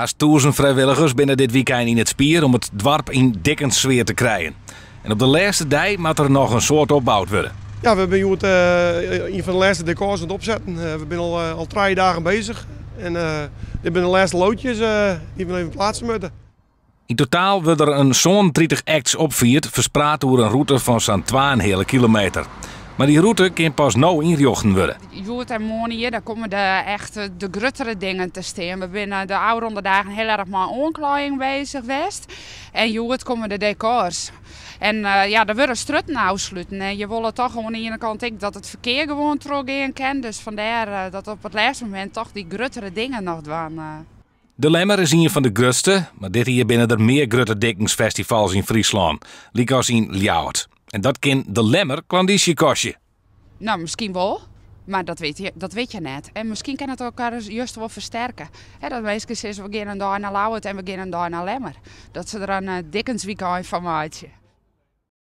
Haast 1000 vrijwilligers binnen dit weekend in het Spier om het dorp in dikkens sfeer te krijgen. En op de laatste dag moet er nog een soort opgebouwd worden. Ja, we zijn een van de laatste decors aan het opzetten. We zijn al 3 dagen bezig. En dit zijn de laatste loodjes die we even plaatsen moeten. In totaal worden er een zo'n 30 acts opvierd, verspreid over een route van zo'n 2,5 kilometer. Maar die route kan pas nou ingejochten worden. Joert en Monië, daar komen de gruttere dingen te staan. We zijn de oude dagen heel erg met aankleding bezig geweest. En Joert komen de decors. En daar worden strutten afsluiten. En je wil toch gewoon aan de ene kant dat het verkeer gewoon teruggaan kan. Dus vandaar dat op het laatste moment toch die gruttere dingen nog doen. De Lemmer is een van de grootste, maar dit hier binnen er meer grutte dikkingsfestivals in Friesland. Liek als in Ljouwert. En dat kan de Lemmer klanditie kosten. Nou, misschien wel. Maar dat weet je net. En misschien kan het elkaar juist wel versterken. Dat mensen zeggen, we gaan een dag naar Ljouwert en we gaan een dag naar Lemmer. Dat ze er een dikkensweekend van maken.